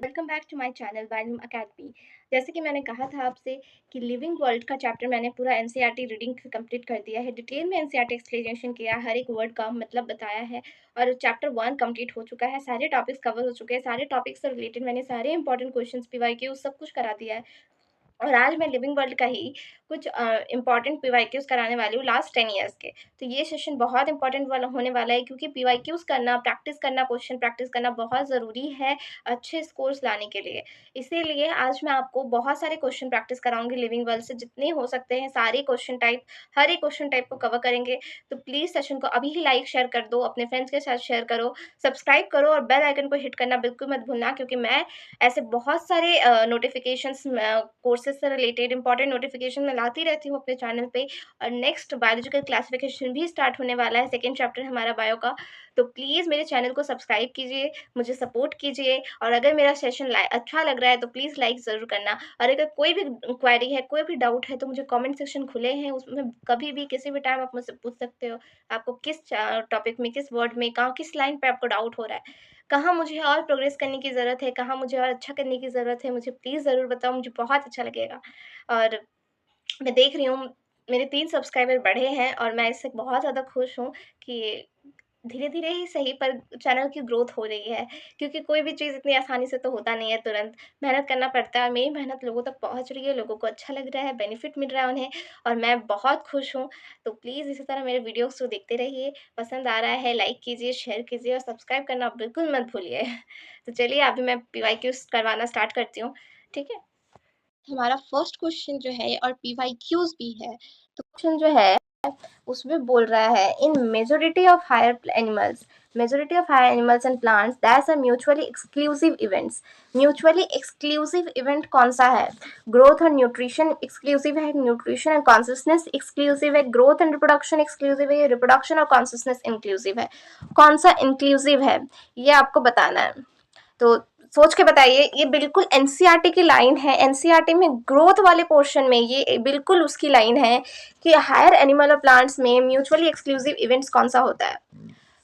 Welcome back to my channel बायलूम academy. जैसे कि मैंने कहा था आपसे कि लिविंग वर्ल्ड का चैप्टर मैंने पूरा एनसीईआरटी रीडिंग कंप्लीट कर दिया है। डिटेल में एनसीईआरटी एक्सप्लेनेशन किया, हर एक वर्ड का मतलब बताया है और चैप्टर 1 कंप्लीट हो चुका है। सारे टॉपिक्स कवर हो चुके हैं, सारे टॉपिक्स से रिलेटेड मैंने सारे इंपॉर्टेंट क्वेश्चंस पीवाईक्यू सब कुछ करा दिया है। और आज मैं लिविंग वर्ल्ड का ही कुछ इंपॉर्टेंट पीवाईक्यूज कराने वाली हूँ लास्ट 10 ईयर्स के। तो ये सेशन बहुत इंपॉर्टेंट वाला होने वाला है, क्योंकि पीवाईक्यूज करना, प्रैक्टिस करना, क्वेश्चन प्रैक्टिस करना बहुत ज़रूरी है अच्छे स्कोर्स लाने के लिए। इसीलिए आज मैं आपको बहुत सारे क्वेश्चन प्रैक्टिस कराऊंगी लिविंग वर्ल्ड से, जितने हो सकते हैं सारे क्वेश्चन टाइप, हर एक क्वेश्चन टाइप को कवर करेंगे। तो प्लीज़ सेशन को अभी ही लाइक शेयर कर दो, अपने फ्रेंड्स के साथ शेयर करो, सब्सक्राइब करो और बेल आइकन को हिट करना बिल्कुल मत भूलना, क्योंकि मैं ऐसे बहुत सारे नोटिफिकेशंस कोर्सेज से रिलेटेड इंपॉर्टेंट नोटिफिकेशन मैं लाती रहती हूँ अपने चैनल पे। और नेक्स्ट बायोलॉजिकल क्लासिफिकेशन भी स्टार्ट होने वाला है, सेकेंड चैप्टर हमारा बायो का। तो प्लीज़ मेरे चैनल को सब्सक्राइब कीजिए, मुझे सपोर्ट कीजिए, और अगर मेरा सेशन अच्छा लग रहा है तो प्लीज़ लाइक ज़रूर करना। और अगर कोई भी क्वेरी है, कोई भी डाउट है, तो मुझे कमेंट सेक्शन खुले हैं, उसमें कभी भी किसी भी टाइम आप मुझसे पूछ सकते हो। आपको किस टॉपिक में, किस वर्ड में, कहाँ किस लाइन पे आपको डाउट हो रहा है, कहाँ मुझे और प्रोग्रेस करने की ज़रूरत है, कहाँ मुझे और अच्छा करने की ज़रूरत है, मुझे प्लीज़ ज़रूर बताओ, मुझे बहुत अच्छा लगेगा। और मैं देख रही हूँ मेरे 3 सब्सक्राइबर बढ़े हैं और मैं इससे बहुत ज़्यादा खुश हूँ कि धीरे-धीरे ही सही पर चैनल की ग्रोथ हो रही है, क्योंकि कोई भी चीज़ इतनी आसानी से तो होता नहीं है तुरंत, मेहनत करना पड़ता है। मेरी मेहनत लोगों तक पहुँच रही है, लोगों को अच्छा लग रहा है, बेनिफिट मिल रहा है उन्हें, और मैं बहुत खुश हूँ। तो प्लीज़ इसी तरह मेरे वीडियोज़ को देखते रहिए, पसंद आ रहा है लाइक कीजिए, शेयर कीजिए और सब्सक्राइब करना बिल्कुल मत भूलिए। तो चलिए अभी मैं पीवाईक्यूज़ करवाना स्टार्ट करती हूँ, ठीक है? हमारा फर्स्ट क्वेश्चन जो है और पीवाईक्यूज़ भी है, तो क्वेश्चन जो है उसमें बोल रहा है in majority of higher animals and plants that's are mutually exclusive events. Mutually exclusive event कौन सा है? ग्रोथ और न्यूट्रिशन एक्सक्लूसिव है, न्यूट्रिशन एंड कॉन्सियसनेस एक्सक्लूसिव है, ग्रोथ एंड रिप्रोडक्शन एक्सक्लूसिव है, रिप्रोडक्शन और कॉन्सियसनेस इंक्लूसिव है। कौन सा इंक्लूसिव है ये आपको बताना है। तो सोच के बताइए, ये बिल्कुल एनसीईआरटी की लाइन है। एनसीईआरटी में ग्रोथ वाले पोर्शन में ये बिल्कुल उसकी लाइन है कि हायर एनिमल और प्लांट्स में म्यूचुअली एक्सक्लूसिव इवेंट्स कौन सा होता है?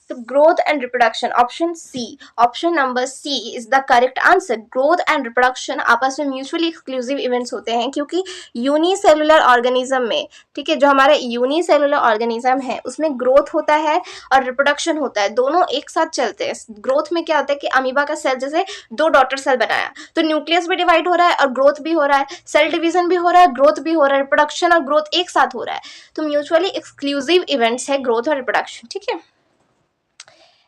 तो growth and reproduction, option C, option number C is the correct answer. Growth and reproduction आपस में म्यूचुअली एक्सक्लूसिव इवेंट्स होते हैं, क्योंकि यूनिसेलुलर ऑर्गेनिज्म में, ठीक है, जो हमारा यूनिसेलुलर ऑर्गेनिज्म है उसमें ग्रोथ होता है और रिप्रोडक्शन होता है, दोनों एक साथ चलते हैं। ग्रोथ में क्या होता है कि अमीबा का सेल जैसे 2 डॉटर सेल बनाया, तो न्यूक्लियस भी डिवाइड हो रहा है और ग्रोथ भी हो रहा है, सेल डिवीजन भी हो रहा है, ग्रोथ भी हो रहा है, रिप्रोडक्शन और ग्रोथ एक साथ हो रहा है। तो म्यूचुअली एक्सक्लूसिव इवेंट्स है ग्रोथ और रिप्रोडक्शन, ठीक है।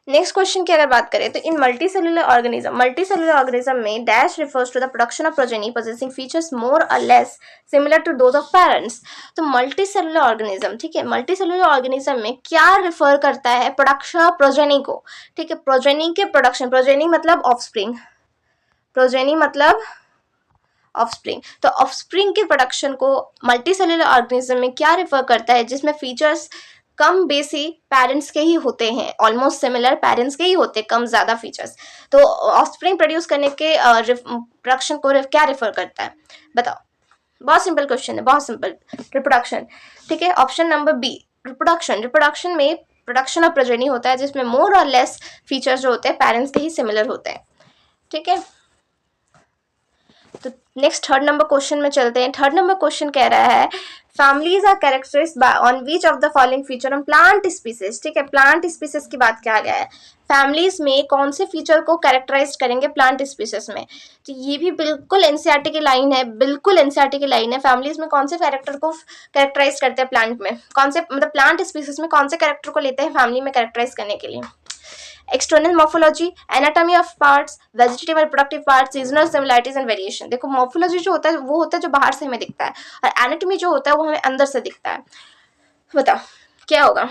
नेक्स्ट क्वेश्चन की अगर बात करें तो इन मल्टीसेलुलर ऑर्गेनिज्म में dash refers to the production of progeny possessing features more or less similar to those of parents. तो मल्टीसेलुलर ऑर्गेनिज्म, ठीक है, मल्टीसेलुलर ऑर्गेनिज्म में क्या रिफर करता है प्रोडक्शन ऑफ प्रोजेनी को? ठीक है, प्रोजेनी के प्रोडक्शन, प्रोजेनी मतलब ऑफस्प्रिंग, प्रोजेनी मतलब ऑफस्प्रिंग, तो ऑफस्प्रिंग के प्रोडक्शन को मल्टीसेलुलर ऑर्गेनिज्म में क्या रिफर करता है? जिसमें फीचर्स कम बेसी पेरेंट्स के ही होते हैं, ऑलमोस्ट सिमिलर पेरेंट्स के ही होते हैं, कम ज़्यादा फीचर्स। तो ऑफस्प्रिंग प्रोड्यूस करने के प्रोडक्शन को क्या रेफर करता है? बताओ, बहुत सिंपल क्वेश्चन है, बहुत सिंपल। रिप्रोडक्शन, ठीक है, option number B reproduction. Reproduction में प्रोडक्शन ऑफ प्रोजेनी होता है जिसमें मोर और लेस फीचर्स जो होते हैं पेरेंट्स के ही सिमिलर होते हैं, ठीक है। तो नेक्स्ट थर्ड नंबर क्वेश्चन में चलते हैं। थर्ड नंबर क्वेश्चन कह रहा है families are characterised by on which of the following feature on plant species, ठीक है, प्लांट स्पीसीज की बात किया गया है। फैमिलीज में कौन से फीचर को कैरेक्टराइज करेंगे प्लांट स्पीसीज में? तो ये भी बिल्कुल एनसीईआरटी की लाइन है, बिल्कुल एनसीईआरटी की लाइन है। फैमिलीज में कौन से कैरेक्टर को कैरेक्टराइज करते हैं प्लांट में, कौन से मतलब प्लांट स्पीसीज में कौन से कैरेक्टर को लेते हैं फैमिली में कैरेक्टराइज करने के लिए? External morphology, anatomy of parts, vegetative और reproductive parts, seasonal similarities and variation. देखो मॉर्फोलॉजी जो होता है वो होता है जो बाहर से हमें दिखता है, और एनाटॉमी जो होता है वो हमें अंदर से दिखता है। बताओ क्या होगा?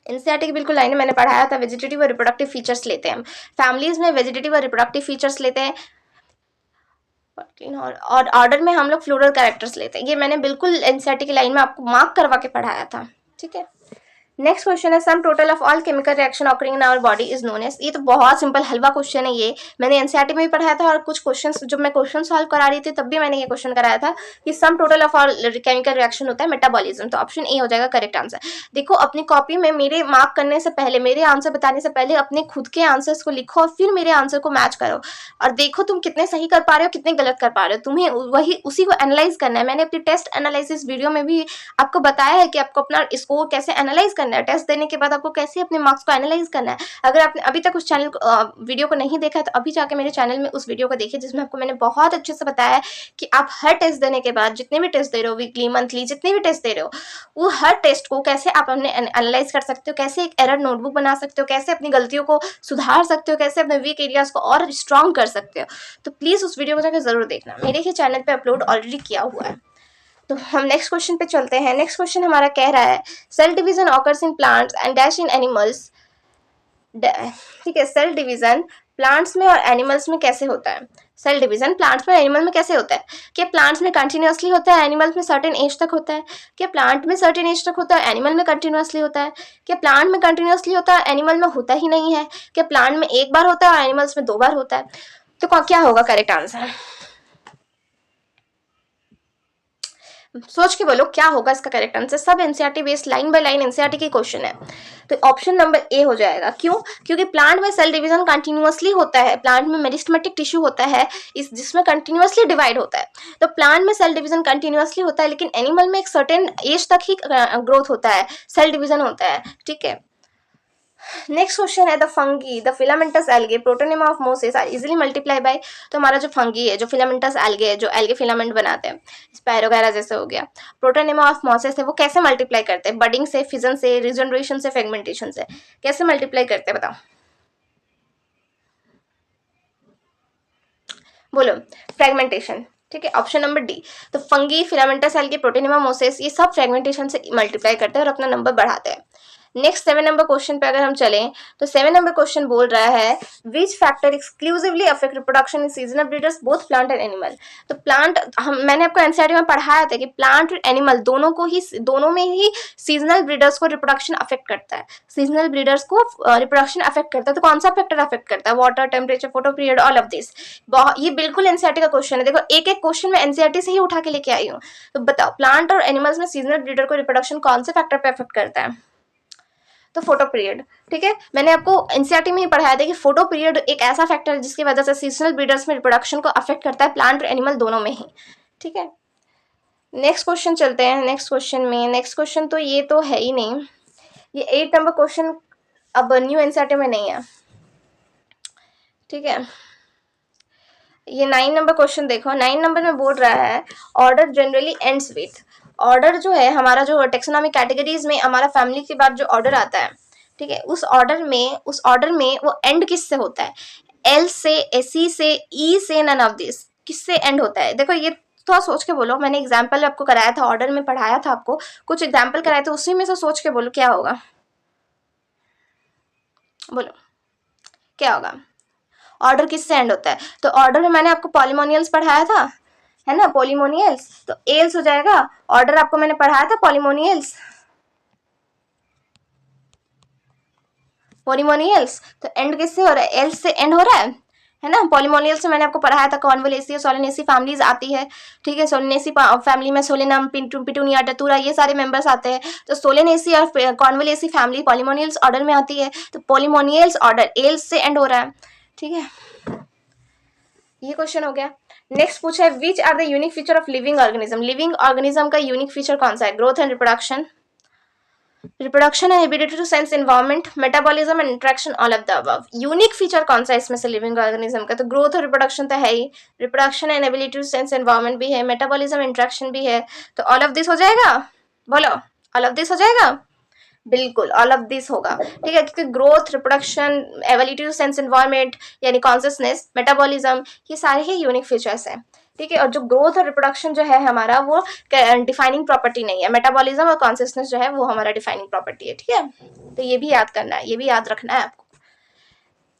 एनसीईआरटी की बिल्कुल लाइन मैंने पढ़ाया था, वेजिटेटिव और रिप्रोडक्टिव फीचर्स लेते हैं हम फैमिलीज में, वेजिटेटिव और रिप्रोडक्टिव फीचर्स लेते हैं, और ऑर्डर में हम लोग फ्लोरल कैरेक्टर्स लेते हैं। ये मैंने बिल्कुल एनसीईआरटी की लाइन में आपको मार्क करवा के पढ़ाया था, ठीक है। नेक्स्ट क्वेश्चन है sum total of all chemical reaction occurring in our body is known as. ये तो बहुत सिंपल हलवा क्वेश्चन है, ये मैंने एनसीईआरटी में भी पढ़ाया था और कुछ क्वेश्चन जब मैं क्वेश्चन सॉल्व करा रही थी तब भी मैंने ये क्वेश्चन कराया था कि सम total of all chemical reaction होता है मेटाबॉलिज्म। तो ऑप्शन ए हो जाएगा करेक्ट आंसर। देखो अपनी कॉपी में मेरे मार्क करने से पहले, मेरे आंसर बताने से पहले अपने खुद के आंसर्स को लिखो और फिर मेरे आंसर को मैच करो और देखो तुम कितने सही कर पा रहे हो कितने गलत कर पा रहे हो। तुम्हें वही उसी को एनालाइज करना है। मैंने अपनी टेस्ट एनालिसिस वीडियो में भी आपको बताया है कि आपको अपना स्कोर कैसे एनालाइज करना है, टेस्ट देने के बाद आपको कैसे अपने मार्क्स को एनालाइज करना है। अगर आपने अभी तक उस चैनल वीडियो को नहीं देखा है तो अभी जाके मेरे चैनल में उस वीडियो को देखिए जिसमें आपको मैंने बहुत अच्छे से बताया है कि आप हर टेस्ट देने के बाद, जितने भी टेस्ट दे रहे हो, वीकली मंथली जितने भी टेस्ट दे रहे हो, वो हर टेस्ट को कैसे आप अपने एनालाइज कर सकते हो, कैसे एक एरर नोटबुक बना सकते हो, कैसे अपनी गलतियों को सुधार सकते हो, कैसे अपने वीक एरियाज को और स्ट्रॉन्ग कर सकते हो। तो प्लीज उस वीडियो को जाकर जरूर देखना, मेरे ही चैनल पे अपलोड ऑलरेडी किया हुआ है। तो हम नेक्स्ट क्वेश्चन पे चलते हैं। नेक्स्ट क्वेश्चन हमारा कह रहा है cell division occurs in plants and dash in animals. ठीक है, सेल डिवीजन प्लांट्स में और एनिमल्स में कैसे होता है? सेल डिवीजन प्लांट्स में एनिमल में कैसे होता है? क्या प्लांट्स में कंटिन्यूअसली होता है, एनिमल्स में सर्टेन एज तक होता है? क्या प्लांट में सर्टेन एज तक होता है, एनिमल में कंटिन्यूअसली होता है? क्या प्लांट में कंटिन्यूअसली होता है, एनिमल में होता ही नहीं है? क्या प्लांट में एक बार होता है और एनिमल्स में 2 बार होता है? तो क्या होगा करेक्ट आंसर? सोच के बोलो क्या होगा इसका करेक्ट आंसर। सब NCERT based line by line NCERT के क्वेश्चन है। तो ऑप्शन नंबर ए हो जाएगा। क्यों? क्योंकि प्लांट में सेल डिवीजन कंटिन्यूअसली होता है, प्लांट में मेरिस्टेमेटिक टिश्यू होता है इस जिसमें कंटिन्यूअसली डिवाइड होता है। तो प्लांट में सेल डिवीजन कंटिन्यूअसली होता है, लेकिन एनिमल में एक सर्टेन एज तक ही ग्रोथ होता है, सेल डिवीजन होता है। ठीक है, नेक्स्ट क्वेश्चन है the fungi the filamentous algae protonema of mosses are easily multiply by. तो हमारा जो फंगी है, जो फिलामेंटस एल्गे है, जो एल्गे फिलामेंट बनाते हैं, स्पायरोगायरा जैसे हो गया, प्रोटोनेमा ऑफ मोसेस है, वो कैसे मल्टीप्लाई करते हैं? बडिंग से, फिजन से, रिजनरेशन से, फ्रेगमेंटेशन से। कैसे मल्टीप्लाई करते हैं बताओ, बोलो। फ्रेगमेंटेशन। ठीक है, ऑप्शन नंबर डी। तो fungi, filamentous algae, protonema Moses, ये सब फ्रेगमेंटेशन से मल्टीप्लाई करते हैं और अपना नंबर बढ़ाते हैं। नेक्स्ट 7 नंबर क्वेश्चन पे अगर हम चलें तो 7 नंबर क्वेश्चन बोल रहा है which factor exclusively affect reproduction in seasonal breeders both plant and animal. तो प्लांट, मैंने आपको एनसीईआरटी में पढ़ाया था कि प्लांट और एनिमल दोनों में ही सीजनल ब्रीडर्स को रिप्रोडक्शन अफेक्ट करता है। सीजनल ब्रीडर्स को रिप्रोडक्शन अफेक्ट करता है। तो कौन सा फैक्टर अफेक्ट करता है? Water, temperature, photo period, all of this. ये बिल्कुल एनसीईआरटी का क्वेश्चन है। देखो एक एक क्वेश्चन में एनसीईआरटी से ही उठा के लेके आई हूँ। तो बताओ प्लांट और एनिमल्स में सीजनल ब्रीडर को रिप्रोडक्शन कौन से फैक्टर पे अफेक्ट करता है? तो फोटो पीरियड। ठीक है, मैंने आपको एनसीईआरटी में ही पढ़ाया था कि फोटो पीरियड एक ऐसा फैक्टर है जिसकी वजह से सीजनल ब्रीडर्स में रिप्रोडक्शन को अफेक्ट करता है, प्लांट और एनिमल दोनों में ही। ठीक है, नेक्स्ट क्वेश्चन चलते हैं। नेक्स्ट क्वेश्चन में, नेक्स्ट क्वेश्चन तो ये तो है ही नहीं, ये 8 नंबर क्वेश्चन अब न्यू एनसीईआरटी में नहीं है। ठीक है, ये 9 नंबर क्वेश्चन देखो। 9 नंबर में बोल रहा है order generally ends with. Order जो है हमारा, जो टेक्सोनॉमी कैटेगरीज में हमारा फैमिली के बाद जो ऑर्डर आता है, ठीक है, उस ऑर्डर में वो एंड किससे होता है? एल से, सी से, ई से, नन ऑफ दिस। किससे एंड होता है? देखो ये थोड़ा सोच के बोलो। मैंने एग्जाम्पल आपको कराया था, ऑर्डर में पढ़ाया था आपको, कुछ एग्जाम्पल कराए थे, उसी में से सोच के बोलो क्या होगा, बोलो क्या होगा। ऑर्डर किससे एंड होता है? तो ऑर्डर में मैंने आपको पॉलिमोनियल्स पढ़ाया था, है ना, पॉलिमोनियल्स। तो एल्स हो जाएगा। ऑर्डर आपको मैंने पढ़ाया था पॉलिमोनियल्स, पॉलिमोनियल्स। तो एंड किससे हो रहा है? एल्स से एंड हो रहा है ना। पॉलिमोनियल्स से मैंने आपको पढ़ाया था कॉन्वोलेसी, सोलेनेसी फैमिलीज आती है। ठीक है, सोलेनेसी फैमिली में सोलेनम, पिटूनिया, डतूरा, ये सारे मेंबर्स आते हैं। तो सोलेनेसी और कॉन्वोलेसी फैमिली पॉलिमोनियल्स ऑर्डर में आती है। तो पॉलिमोनियल्स ऑर्डर एल्स से एंड हो रहा है। ठीक है, ये क्वेश्चन हो गया। नेक्स्ट पूछा है which are the unique feature of living organism. Living organism का यूनिक फीचर कौन सा है? Growth and reproduction, reproduction and ability to sense environment, metabolism and interaction, all of the above. Unique feature कौन सा है इसमें से लिविंग ऑर्गेनिज्म का? तो ग्रोथ और रिप्रोडक्शन तो है ही, reproduction and ability to sense environment भी है, मेटाबॉलिज्म इंट्रैक्शन भी है। तो ऑल ऑफ दिस हो जाएगा, बोलो ऑल ऑफ दिस हो जाएगा। बिल्कुल ऑल ऑफ दिस होगा। ठीक है, क्योंकि growth, reproduction, ability to sense environment यानी कॉन्सियसनेस, मेटाबॉलिज्म, ये सारे ही यूनिक फीचर्स हैं। ठीक है, और जो ग्रोथ और रिप्रोडक्शन जो है हमारा वो डिफाइनिंग प्रॉपर्टी नहीं है। मेटाबॉलिज्म और कॉन्सियसनेस जो है वो हमारा डिफाइनिंग प्रॉपर्टी है। ठीक है, तो ये भी याद करना है, ये भी याद रखना है आपको।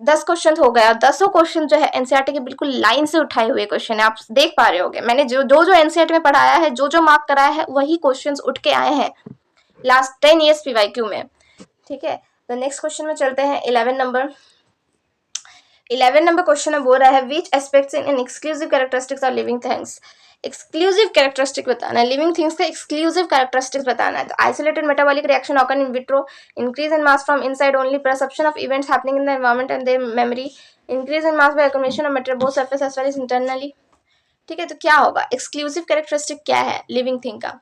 10 क्वेश्चन हो गया। 10 क्वेश्चन जो है एनसीईआरटी के बिल्कुल लाइन से उठाए हुए क्वेश्चन है, आप देख पा रहे होगे। मैंने जो एनसीईआरटी में पढ़ाया है, जो मार्क कराया है, वही क्वेश्चन उठ के आए हैं लास्ट 10 ईयर्स पीवाईक्यू में। ठीक है, तो नेक्स्ट क्वेश्चन में चलते हैं। 11 नंबर क्वेश्चन में बोल रहा है which aspects in exclusive characteristics of living things. Exclusive characteristic बताना है, लिविंग थिंग्स का एक्सक्लूसिव कैरेक्टरिस्टिक्स बताना है। तो isolated metabolic reaction occur in vitro, increase in mass from inside only, perception of events happening in the environment and their memory, increase in mass by accumulation of material both surface as well as internally. ठीक है, तो क्या होगा exclusive characteristic क्या है living thing का।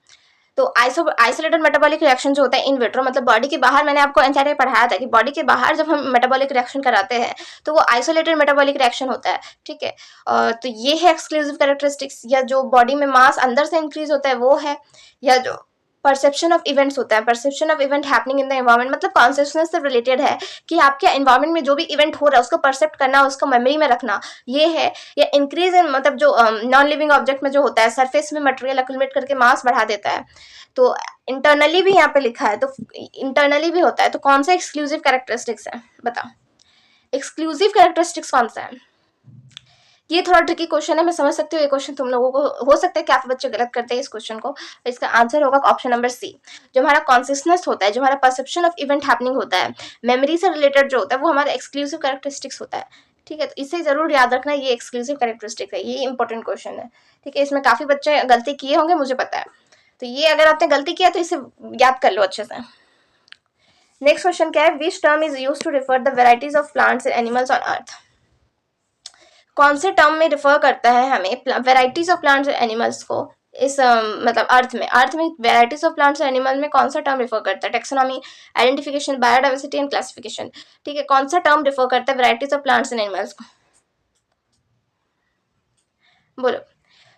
तो isolated metabolic reaction जो होता है इन विट्रो, मतलब बॉडी के बाहर, मैंने आपको एनसीईआरटी पढ़ाया था कि बॉडी के बाहर जब हम मेटाबॉलिक रिएक्शन कराते हैं तो वो आइसोलेटेड मेटाबॉलिक रिएक्शन होता है। ठीक है, तो ये है एक्सक्लूसिव कैरेक्टरिस्टिक्स। या जो बॉडी में मास अंदर से इंक्रीज होता है वो है, या जो परसेप्शन ऑफ इवेंट्स होता है, perception of event happening in the environment, मतलब कॉन्शियसनेस से रिलेटेड है कि आपके एनवायरनमेंट में जो भी इवेंट हो रहा है उसको परसेप्ट करना, उसको मेमोरी में रखना, ये है। या इंक्रीज इन, मतलब जो नॉन लिविंग ऑब्जेक्ट में जो होता है सरफेस में मटेरियल अक्यूमुलेट करके मास बढ़ा देता है, तो इंटरनली भी यहाँ पे लिखा है, तो इंटरनली भी होता है। तो कौन सा एक्सक्लूसिव कैरेक्टरिस्टिक्स है बताओ, एक्सक्लूसिव कैरेक्टरिस्टिक्स कौन सा है। ये थोड़ा ट्रिकी क्वेश्चन है, मैं समझ सकती हूँ ये क्वेश्चन तुम लोगों को हो सकता है काफी बच्चे गलत करते हैं इस क्वेश्चन को। इसका आंसर होगा ऑप्शन नंबर सी। जो हमारा कॉन्सियसनेस होता है, जो हमारा परसेप्शन ऑफ इवेंट हैपनिंग होता है, मेमोरी से रिलेटेड जो होता है, वो हमारा एक्सक्लूसिव कैरेक्टरिस्टिक्स होता है। ठीक है, तो इसे जरूर याद रखना, ये एक्सक्लूसिव कैरेक्टरिस्टिक है, ये इंपॉर्टेंट क्वेश्चन है। ठीक है, इसमें काफी बच्चे गलती किए होंगे मुझे पता है, तो ये अगर आपने गलती किया तो इसे याद कर लो अच्छे से। नेक्स्ट क्वेश्चन क्या है, which term is used to refer the varieties of plants and animals on earth. कौन से टर्म में रिफर करता है हमें वेराइटीज ऑफ प्लांट्स और एनिमल्स को इस मतलब अर्थ में वेराइटीज ऑफ प्लांट्स और एनिमल में कौन सा टर्म रिफर करता है। Taxonomy, identification, biodiversity and classification. ठीक है, कौन सा टर्म रिफर करता है varieties of plants and animals को, बोलो।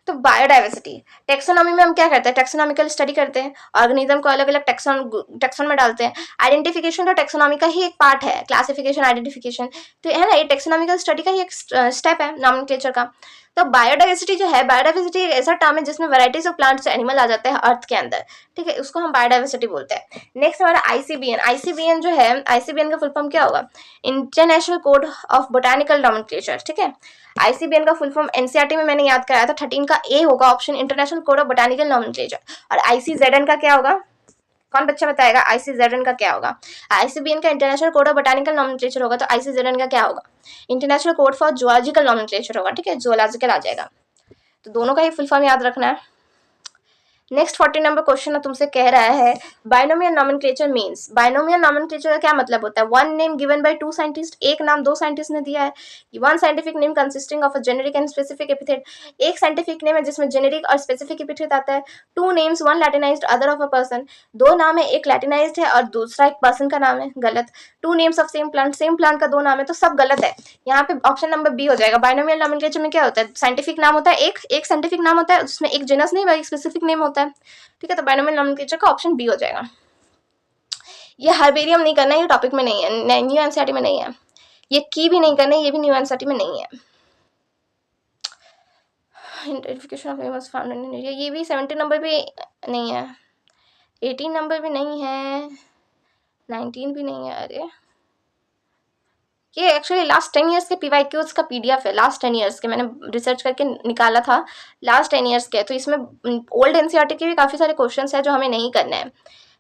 तो बायोडाइवर्सिटी, टेक्सोनॉमी में हम क्या करते हैं, टेक्सोनॉमिकल स्टडी करते हैं, ऑर्गेनिज्म को अलग अलग टेक्सोन में डालते हैं। आइडेंटिफिकेशन तो टेक्सोनॉमी का ही एक पार्ट है, क्लासिफिकेशन, आइडेंटिफिकेशन तो है ना, ये टेक्सोनॉमिकल स्टडी का ही एक स्टेप है नॉमेनक्लेचर का। तो बायोडाइवर्सिटी जो है, बायोडाइवर्सिटी एक ऐसा टर्म है जिसमें वैरायटीज ऑफ प्लांट्स एनिमल आ जाते हैं अर्थ के अंदर। ठीक है, उसको हम बायोडाइवर्सिटी बोलते हैं। नेक्स्ट हमारा आईसीबीएन, आईसीबीएन जो है, आईसीबीएन का फुल फॉर्म क्या होगा, international code of botanical nomenclature. ठीक है, आईसीबीएन का फुल फॉर्म एनसीईआरटी में मैंने याद कराया था, 13 का ए होगा option, international code of botanical nomenclature. और आईसीजेडएन का क्या होगा, कौन बच्चा बताएगा आईसीजेडएन का क्या होगा। आईसीबीएन का international code of botanical nomenclature होगा, तो आईसीजेडएन का क्या होगा, international code for zoological nomenclature होगा। ठीक है, जूलॉजिकल आ जाएगा, तो दोनों का ही फुल फॉर्म याद रखना है। नेक्स्ट 40 नंबर क्वेश्चन तुमसे कह रहा है binomial nomenclature means. Binomial nomenclature का क्या मतलब होता है, one name given by two scientist, एक नाम दो साइंटिस्ट ने दिया है। One scientific name consisting of a generic and specific epithet, एक साइंटिफिक नेम है जिसमें जेनेरिक और स्पेसिफिक एपिथेट आता है। Two names, one Latinised other of a person, दो नाम है, एक लैटिनाइज्ड है और दूसरा एक पर्सन का नाम है, गलत। Two names of same plant का दो नाम है, तो सब गलत है। यहाँ पे ऑप्शन नंबर बी हो जाएगा। बाइनोमियल नॉमेनक्लेचर में क्या होता है, साइंटिफिक नाम होता है, एक साइंटिफिक नाम होता है, उसमें एक जेनस नहीं एक स्पेसिफिक नेम होता है। ठीक है, तो बाइनोमियल नॉमेनक्लेचर का ऑप्शन बी हो जाएगा। ये हर्बेरियम नहीं करना है, ये टॉपिक में नहीं है, न्यू एनसीईआरटी में नहीं है। ये की भी नहीं करना है, ये भी न्यू एनसीईआरटी में नहीं है। Identification of animals found in India, ये भी 70 नंबर भी नहीं है, 18 नंबर भी नहीं है, 19 भी नहीं है। अरे ये एक्चुअली लास्ट 10 ईयर्स के पीवाईक्यूज का पीडीएफ है, लास्ट 10 ईयर्स के मैंने रिसर्च करके निकाला था, लास्ट 10 ईयर्स के। तो इसमें ओल्ड एनसीईआरटी के भी काफ़ी सारे क्वेश्चंस हैं जो हमें नहीं करना है।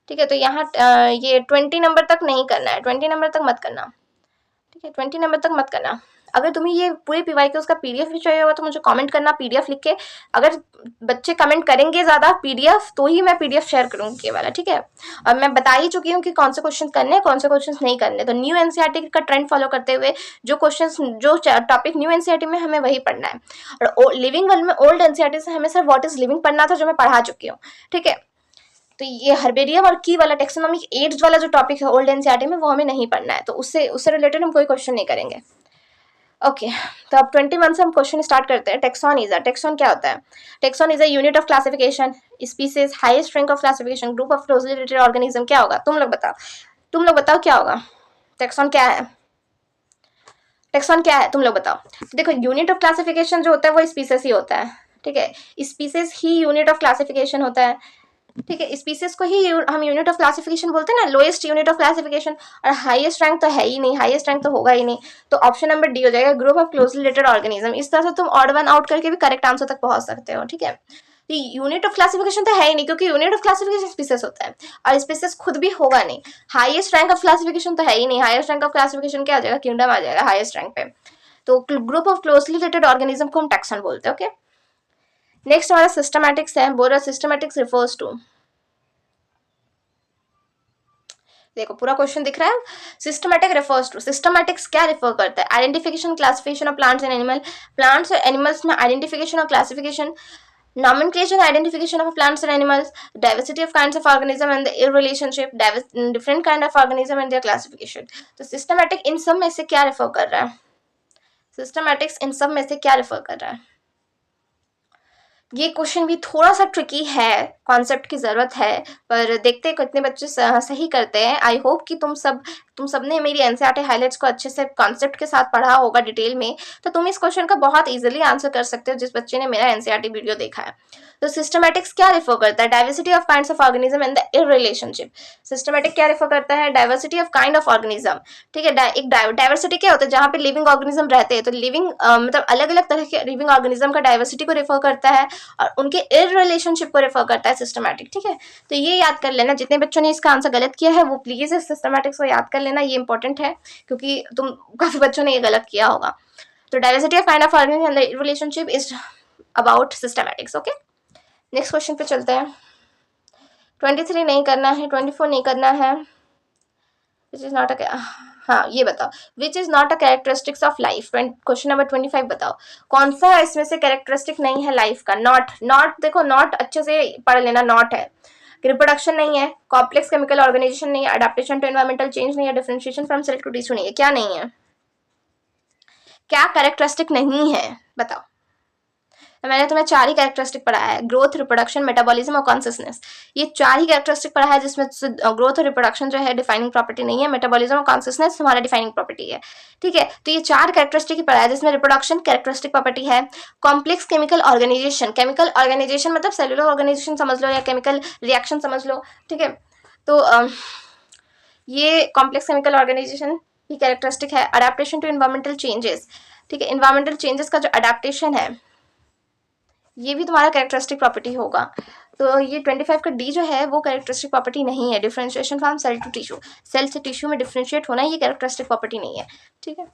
ठीक है, तो यहाँ ये 20 नंबर तक नहीं करना है, 20 नंबर तक मत करना। ठीक है, 20 नंबर तक मत करना। अगर तुम्हें ये पूरे पीवाईक्यू उसका पीडीएफ भी चाहिए होगा तो मुझे कमेंट करना, पीडीएफ लिख के। अगर बच्चे कमेंट करेंगे ज़्यादा पीडीएफ तो ही मैं पीडीएफ शेयर करूँगी ये वाला। ठीक है, और मैं बता ही चुकी हूँ कि कौन से क्वेश्चन करने हैं, कौन से क्वेश्चन नहीं करने। तो न्यू एनसीईआरटी का ट्रेंड फॉलो करते हुए जो क्वेश्चन, जो टॉपिक न्यू एनसीईआरटी में हमें वही पढ़ना है। और लिविंग वर्ल्ड में ओल्ड एनसीईआरटी से हमें सिर्फ व्हाट इज लिविंग पढ़ना था, जो मैं पढ़ा चुकी हूँ। ठीक है, तो ये हर्बेरियम और की वाला टेक्सोनॉमिक एड्स वाला जो टॉपिक है ओल्ड एनसीईआरटी में, वो हमें नहीं पढ़ना है, तो उससे रिलेटेड हम कोई क्वेश्चन नहीं करेंगे। ओके, तो अब 21 से हम क्वेश्चन स्टार्ट करते हैं। टेक्सॉन इज अ, टेक्सॉन क्या होता है, tax on is a unit of classification, species, highest rank of classification, group of closely related organism. क्या होगा, तुम लोग बताओ क्या होगा, टेक्सॉन क्या है, टेक्सॉन क्या है, तुम लोग बताओ। देखो, यूनिट ऑफ क्लासिफिकेशन जो होता है वो स्पीसीज ही होता है। ठीक है, species he unit of classification होता है। ठीक है, स्पीसीज को ही हम यूनिट ऑफ क्लासिफिकेशन बोलते हैं ना, लोएस्ट यूनिट ऑफ क्लासिफिकेशन। और हाईएस्ट रैंक तो है ही नहीं, हाईएस्ट रैंक तो होगा ही नहीं, तो ऑप्शन नंबर डी हो जाएगा, group of closely related organism. इस तरह से तुम ऑड वन आउट करके भी करेक्ट आंसर तक पहुंच सकते हो। ठीक है, तो यूनिट ऑफ क्लासिफिकेशन तो है ही नहीं, क्योंकि यूनिट ऑफ क्लासिफिकेशन स्पीसीज होता है और स्पीसीज खुद भी होगा नहीं। हाईएस्ट रैंक ऑफ क्लासिफिकेशन तो है ही नहीं, हाईएस्ट रैंक ऑफ क्लासिफिकेशन क्या आ जाएगा, किंगडम आ जाएगा हाईएस्ट रैंक पे। तो group of closely related organism को हम टैक्सन बोलते हैं। ओके, नेक्स्ट हमारा सिस्टमैटिक्स है। बोल रहा सिस्टमैटिक्स रिफर्स टू, देखो पूरा क्वेश्चन दिख रहा है। सिस्टमैटिक रेफर्स टू, सिस्टमैटिक्स क्या रेफर करता है, identification classification of plants and animal, plants और एनिमल्स में आइडेंटिफिकेशन और classification, nomenclature and identification of plants and animals, diversity of kinds of organism and the relationship, different kind of organism and their classification। तो systematic इन सब में से क्या refer कर रहा है, systematics इन सब में से क्या रेफर कर रहा है। ये क्वेश्चन भी थोड़ा सा ट्रिकी है, कॉन्सेप्ट की ज़रूरत है, पर देखते हैं कितने बच्चे सही करते हैं। आई होप कि तुम सबने मेरी एनसीईआरटी हाइलाइट्स को अच्छे से कॉन्सेप्ट के साथ पढ़ा होगा डिटेल में, तो तुम इस क्वेश्चन का बहुत इजीली आंसर कर सकते हो जिस बच्चे ने मेरा एनसीईआरटी वीडियो देखा है। तो सिस्टमैटिक्स क्या रेफर करता है, diversity of kinds of organism and the relationship. Systematic क्या रेफर करता है, diversity of kind of organism. ठीक है, एक डाइवर्सिटी क्या होता है, जहाँ पे लिविंग ऑर्गेनिज्म रहते हैं, तो लिविंग मतलब अलग अलग तरह के लिविंग ऑर्गेनिज्म का डाइवर्सिटी को रेफर करता है और उनके रिलेशनशिप को रेफर करता है सिस्टमैटिक। ठीक है, तो ये याद कर लेना, जितने बच्चों ने इसका आंसर गलत किया है वो प्लीज इस सिस्टमैटिक्स को याद कर लेना, ये इंपॉर्टेंट है क्योंकि तुम काफी बच्चों ने ये गलत किया होगा। तो diversity of kind of organism and the relationship is about systematics. Okay, next question पे चलते हैं। 23 नहीं करना है, 24 नहीं करना है। विच इज नॉट अ, हाँ ये बताओ, which is not a characteristics of life. Question number 25 बताओ, कौन सा इसमें से कैरेक्टरिस्टिक नहीं है लाइफ का। नॉट, नॉट देखो, नॉट अच्छे से पढ़ लेना। नॉट है रिप्रोडक्शन नहीं है, कॉम्प्लेक्स केमिकल ऑर्गेनाइजेशन नहीं है, अडेप्टेशन टू एनवायरमेंटल चेंज नहीं है, differentiation from cell to tissue नहीं है। क्या नहीं है, क्या कैरेक्टरिस्टिक नहीं है बताओ। तो मैंने तुम्हें 4 ही कैरेक्टरिस्टिक पढ़ाया है, ग्रोथ, रिप्रोडक्शन, मेटाबॉलिज्म और कॉन्सियसनेस। ये 4 ही कैरेक्टरिस्टिक पढ़ा है जिसमें ग्रोथ और रिप्रोडक्शन जो है डिफाइनिंग प्रॉपर्टी नहीं है, मेटाबॉलिज्म और कॉन्सियसनेस हमारा डिफाइनिंग प्रॉपर्टी है। ठीक है, तो ये 4 कैरेक्टरिस्टिक ही पढ़ा है जिसमें रिप्रोडक्शन कैरेक्टरिस्टिक प्रॉपर्टी है, complex chemical organisation, chemical organisation मतलब सेलुलर ऑर्गेनाइजेशन समझ लो या केमिकल रिएक्शन समझ लो। ठीक है, तो ये कॉम्प्लेक्स केमिकल ऑर्गेनाइजेशन की कैरेक्टरिस्टिक है। अडेप्टेशन टू एनवायरमेंटल चेंजेस, ठीक है, एनवायरमेंटल चेंजेस का जो अडेप्टेशन है ये भी तुम्हारा कैरेक्टरिस्टिक प्रॉपर्टी होगा। तो ये 25 का डी जो है वो कैरेक्टरिस्टिक प्रॉपर्टी नहीं है। Differentiation from cell to tissue, cell से टिश्यू में डिफरेंशिएट होना ये कैरेक्टरिस्टिक प्रॉपर्टी नहीं है। ठीक है,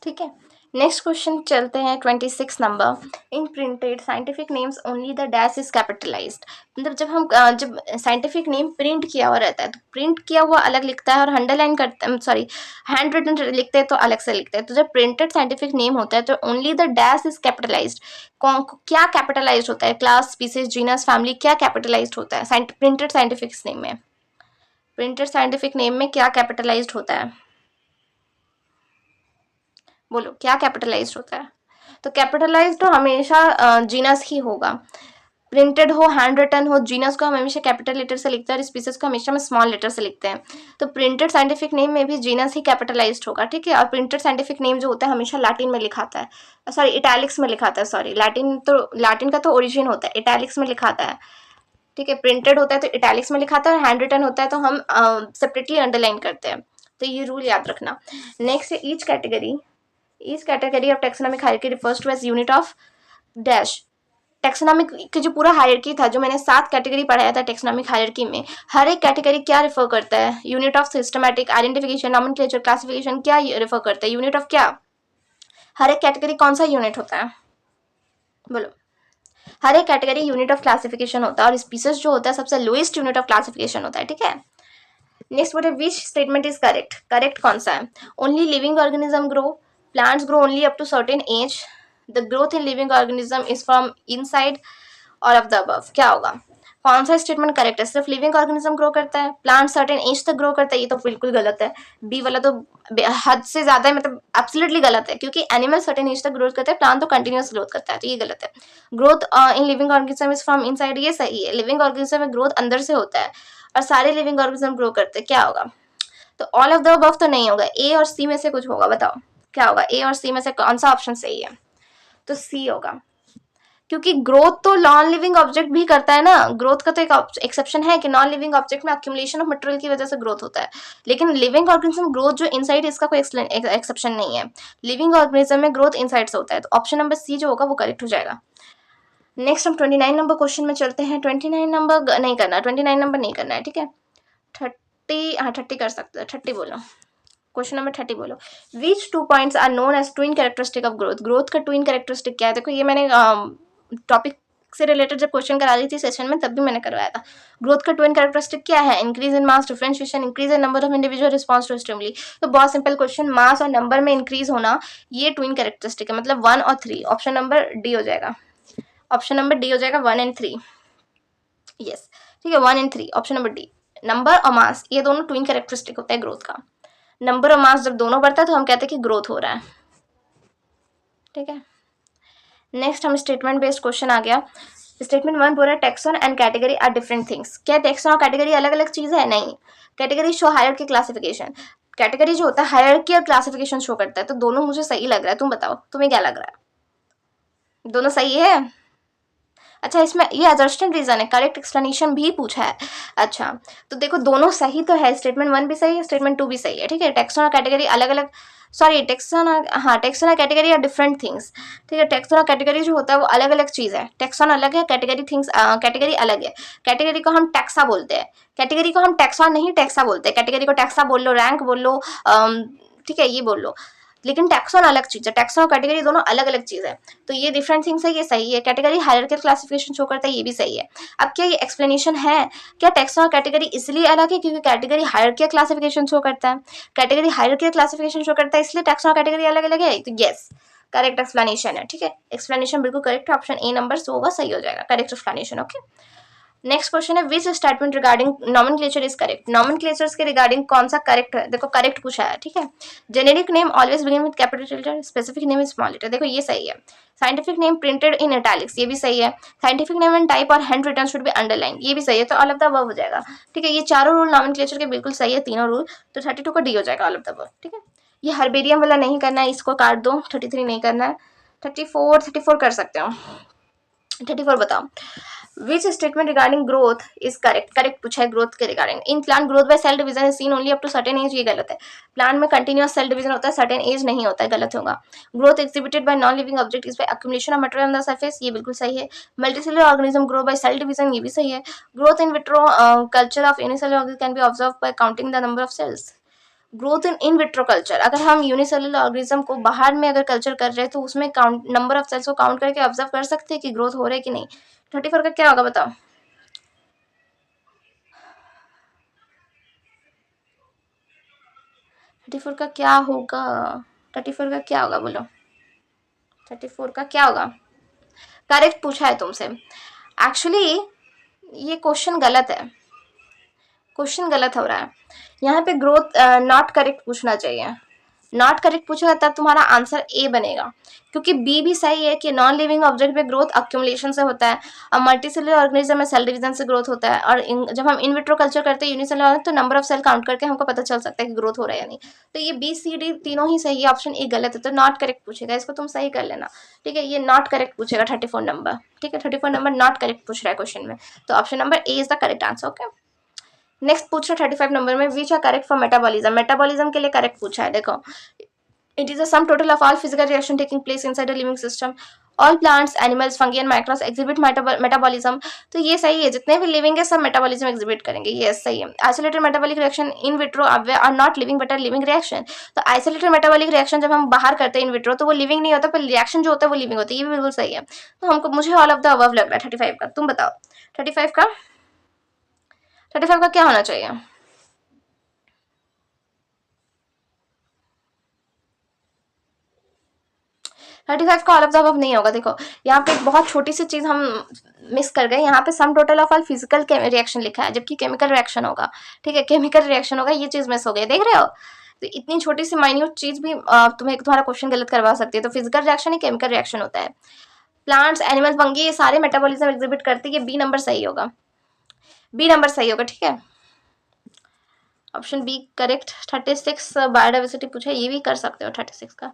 ठीक है, नेक्स्ट क्वेश्चन चलते हैं 26 number. In printed scientific names only the dash is capitalised. मतलब जब साइंटिफिक नेम प्रिंट किया हुआ रहता है तो प्रिंट किया हुआ अलग लिखता है और अंडरलाइन करते हैं, सॉरी हैंड रिटन लिखते हैं तो अलग से लिखते हैं। तो जब प्रिंटेड साइंटिफिक नेम होता है तो only the dash is capitalised. क्या कैपिटलाइज्ड होता है, क्लास, स्पीसीज, जीनस, फैमिली, क्या कैपिटलाइज्ड होता है प्रिंटेड साइंटिफिक नेम में। प्रिंटेड साइंटिफिक नेम में क्या कैपिटलाइज्ड होता है, बोलो क्या कैपिटलाइज्ड होता है। तो कैपिटलाइज्ड तो हमेशा जीनस ही होगा। प्रिंटेड हो, हैंड रिटन हो, जीनस को हम हमेशा कैपिटल लेटर से लिखते हैं और स्पीसीज को हमेशा हम स्मॉल लेटर से लिखते हैं। तो प्रिंटेड साइंटिफिक नेम में भी जीनस ही कैपिटलाइज्ड होगा। ठीक है, और प्रिंटेड साइंटिफिक नेम जो होता है हमेशा लैटिन में लिखाता है, सॉरी इटैलिक्स में लिखाता है, सॉरी लैटिन का तो ओरिजिन होता है, इटैलिक्स में लिखाता है। ठीक है, प्रिंटेड होता है तो इटैलिक्स में लिखाता है और हैंड रिटन होता है तो हम सेपरेटली अंडरलाइन करते हैं। तो ये रूल याद रखना। नेक्स्ट है each category, each category of taxonomic hierarchy refers to as unit of dash. Taxonomic की जो पूरा हायरार्की था, जो मैंने 7 कैटेगरी पढ़ाया था टेक्सोनॉमिक हायरार्की में, हर एक कैटेगरी क्या रेफर करता है, unit of systematic, identification, nomenclature, classification, क्या रेफर करता है, यूनिट ऑफ क्या। हर एक कैटेगरी कौन सा यूनिट होता है, बोलो। हर एक कैटेगरी यूनिट ऑफ क्लासिफिकेशन होता है और स्पीसीज जो होता है सबसे लोएस्ट यूनिट ऑफ क्लासिफिकेशन होता है। ठीक है, नेक्स्ट व्हाट है, which statement is correct. Correct कौन सा है, only living organism grow, plants grow only up to certain age, the growth in living organism is from inside all of the above. क्या होगा, कौन सा स्टेटमेंट करेक्ट है, सिर्फ लिविंग ऑर्गेनिज्म ग्रो करता है, प्लांट सर्टेन एज तक grow करता है, ये तो बिल्कुल गलत है। बी वाला तो हद से ज्यादा है, मतलब एब्सोल्युटली गलत है, क्योंकि एनिमल सर्टेन एज तक ग्रोथ करता है, प्लांट तो कंटिन्यूअस ग्रोथ करता है, तो ये गलत है। Growth in living organism is from inside, ये सही है, लिविंग ऑर्गेनिज्म में ग्रोथ अंदर से होता है और सारे लिविंग ऑर्गेनिज्म ग्रो करते हैं। क्या होगा, तो ऑल ऑफ द अबव तो नहीं होगा, ए और सी में से कुछ होगा, बताओ क्या होगा, ए और सी में से कौन सा ऑप्शन सही है। तो सी होगा, क्योंकि ग्रोथ तो नॉन लिविंग ऑब्जेक्ट भी करता है ना, ग्रोथ का तो एक एक्सेप्शन है कि नॉन लिविंग ऑब्जेक्ट में अक्यूमुलेशन ऑफ मटेरियल की वजह से ग्रोथ होता है, लेकिन लिविंग ऑर्गेनिज्म ग्रोथ जो इनसाइड, इसका कोई एक्सेप्शन नहीं है। लिविंग ऑर्गेनिज्म में ग्रोथ इनसाइड से होता है, तो ऑप्शन नंबर सी जो होगा वो करेक्ट हो जाएगा। नेक्स्ट हम 29 नंबर क्वेश्चन में चलते हैं। 29 नंबर नहीं करना, 29 नंबर नहीं करना है, ठीक है। 30, हाँ 30 कर सकते हैं, 30 बोलो। क्वेश्चन नंबर 30 बोलो। Which 2 points are known as twin characteristic of growth. Growth का ट्विन कैरेक्टरिस्टिक क्या है? देखो ये मैंने टॉपिक से रिलेटेड जब क्वेश्चन करा रही थी सेशन में, तब भी मैंने करवाया था। ग्रोथ का ट्विन कैरेक्टरिस्टिक क्या है? Increase in mass, differentiation, increase in number of individual response to stimuli. तो बहुत सिंपल क्वेश्चन, मास और नंबर में इंक्रीज होना, ये ट्विन कैरेक्टरिस्टिक है, मतलब 1 और 3। ऑप्शन नंबर डी हो जाएगा, ऑप्शन नंबर डी हो जाएगा, 1 एंड 3। यस, ठीक है, 1 and 3, option number D. Number और मास ये दोनों ट्विन कैरेक्टरिस्टिक होता है ग्रोथ का। नंबर और मास जब दोनों बढ़ता है तो हम कहते हैं कि ग्रोथ हो रहा है, ठीक है। नेक्स्ट हम स्टेटमेंट बेस्ड क्वेश्चन आ गया। स्टेटमेंट 1 बोल रहा है taxon and category are different things. क्या टेक्सॉन और कैटेगरी अलग अलग चीज है? नहीं। Category show hierarchy classification, category जो होता है हायरार्की और क्लासिफिकेशन शो करता है, तो दोनों मुझे सही लग रहा है। तुम बताओ तुम्हें क्या लग रहा है? दोनों सही है? अच्छा, इसमें ये एडजस्टेंट रीजन है, करेक्ट एक्सप्लेनेशन भी पूछा है। अच्छा, तो देखो दोनों सही तो है, स्टेटमेंट 1 भी सही है, स्टेटमेंट 2 भी सही है, ठीक है। टेक्सॉन और कैटेगरी अलग अलग, सॉरी टेक्सॉन, हाँ टेक्सॉन और कैटेगरी आर डिफरेंट थिंग्स, ठीक है। टेक्सॉन और कैटेगरी जो होता है वो अलग अलग चीज़ है। टेक्सॉन अलग है, कैटेगरी थिंग्स, कैटेगरी अलग है। कैटेगरी को हम टैक्सा बोलते हैं, कैटेगरी को हम टैक्सॉन नहीं टैक्सा बोलते हैं। कैटेगरी को टैक्सा बोल लो, रैंक बोल लो, ठीक है, ये बोल लो, लेकिन टैक्सॉन अलग चीज़ है। टैक्सॉन और कैटेगरी दोनों अलग अलग चीज़ है, तो ये डिफरेंट थिंग्स है, ये सही है। कैटेगरी हायरार्किकल क्लासिफिकेशन शो करता है, ये भी सही है। अब क्या ये एक्सप्लेनेशन है? क्या टैक्सॉन और कैटेगरी इसलिए अलग है क्योंकि कैटेगरी हायरार्किकल क्लासिफिकेशन शो करता है, कैटेगरी हायरार्किकल क्लासिफिकेशन शो करता है, इसलिए टैक्सॉन और कैटेगरी अलग अलग है? तो यस, करेक्ट एक्सप्लेनेशन है, ठीक है। एक्सप्लेनेशन बिल्कुल करेक्ट है, ऑप्शन ए नंबर जो होगा सही हो जाएगा, correct explanation. Okay, next question है which statement regarding nomenclature is correct. Nomenclatures के रिगार्डिंग कौन सा करेक्ट है? देखो करेक्ट पूछा है, ठीक है। Generic name always begin with capital letter, specific name small letter, देखो ये सही है। Scientific name printed in italics, ये भी सही है। साइंटिफिक नेम एंड टाइप और hand written should be underline, ये भी सही है। तो ऑल ऑफ द अबव हो जाएगा, ठीक है। ये चारों रूल नॉमेनक्लेचर के बिल्कुल सही है, तीनों रूल, तो 32 का डी हो जाएगा, ऑल ऑफ द अबव, ठीक है। ये हर्बेरियम वाला नहीं करना है, इसको काट दो। 33 नहीं करना है, 34 कर सकते हो। 34 बताओ। Which statement regarding growth is correct? Correct पूछा है ग्रोथ के regarding. In plant growth by cell division is seen only up to certain age, ये गलत है। प्लांट में कंटिन्यूअस सेल डिवीजन होता है, सर्टेन एज नहीं होता है, गलत होगा। Growth exhibited by non living object is by accumulation of material on the surface, ये बिल्कुल सही है। Multicellular organism grow by cell division, ये भी सही है। Growth in vitro culture of unicellular organism can be observe by counting the number of cells. Growth in vitro culture, अगर हम यूनिसेलुलर ऑर्गेनिज्म को बाहर में अगर कल्चर कर रहे हैं तो उसमें काउंट नंबर ऑफ सेल्स को काउंट करके ऑब्जर्व कर सकते हैं कि ग्रोथ हो रहा है कि नहीं। 34 का क्या होगा बताओ? 34 का क्या होगा? 34 का क्या होगा बोलो? 34 का क्या होगा? करेक्ट पूछा है तुमसे। एक्चुअली ये क्वेश्चन गलत है, क्वेश्चन गलत हो रहा है। यहाँ पे ग्रोथ नॉट करेक्ट पूछना चाहिए। नॉट करेक्ट पूछेगा तब तुम्हारा आंसर ए बनेगा, क्योंकि बी भी सही है कि नॉन लिविंग ऑब्जेक्ट में ग्रोथ अक्यूमुलेशन से होता है, और मल्टीसेलुलर ऑर्गेनिज्म में सेल डिवीजन से ग्रोथ होता है, और जब हम इन विट्रो कल्चर करते हैं यूनिसेलुलर तो नंबर ऑफ सेल काउंट करके हमको पता चल सकता है कि ग्रोथ हो रहा है या नहीं। तो ये बी सी डी तीनों ही सही है, ऑप्शन ए गलत है, तो नॉट करेक्ट पूछेगा, इसको तुम सही कर लेना, ठीक है। ये नॉट करेक्ट पूछेगा 34 नंबर, ठीक है। 34 नंबर नॉट करेक्ट पूछ रहा है क्वेश्चन में, तो option number A is the correct answer. Okay, next पूछ रहा 35 नंबर में which are correct for metabolism. Metabolism के लिए करेक्ट पूछा है, देखो it is the sum total of all physical reaction taking place inside a living system. All plants, animals, fungi and microbes exhibit metabolism. तो ये सही है, जितने भी लिविंग है सब मेटाबॉलिज्म एग्जिबिट करेंगे, ये सही है। Isolated metabolic reaction in vitro are not living but are living reaction. तो आइसोलेटेड मेटाबॉलिक रिएक्शन जब हम बाहर करते हैं इन विट्रो तो वो लिविंग नहीं होता, पर रिएक्शन जो होता है वो लिविंग होता है, ये भी बिल्कुल सही है। तो हमको मुझे ऑल ऑफ द अबव लग रहा है 35 का, तुम बताओ 35 का, 35 का क्या होना चाहिए? 35 का ऑल ऑफ द अबव नहीं होगा। देखो यहाँ पे एक बहुत छोटी सी चीज हम मिस कर गए, यहाँ पे सम total of all physical reaction लिखा है, जबकि केमिकल रिएक्शन होगा, ठीक है, केमिकल रिएक्शन होगा, ये चीज मिस हो गई, देख रहे हो। तो इतनी छोटी सी माइन्यूट चीज भी तुम्हें तुम्हारा क्वेश्चन गलत करवा सकती है। तो फिजिकल रिएक्शन ही केमिकल रिएक्शन होता है। प्लांट्स, एनिमल, फंगी ये सारे मेटाबॉलिज्म एग्जिबिट करते हैं, ये बी नंबर सही होगा, बी नंबर सही होगा, ठीक है। Option B correct. 36 बायोडाइवर्सिटी पूछा है, ये भी कर सकते हो 36 का।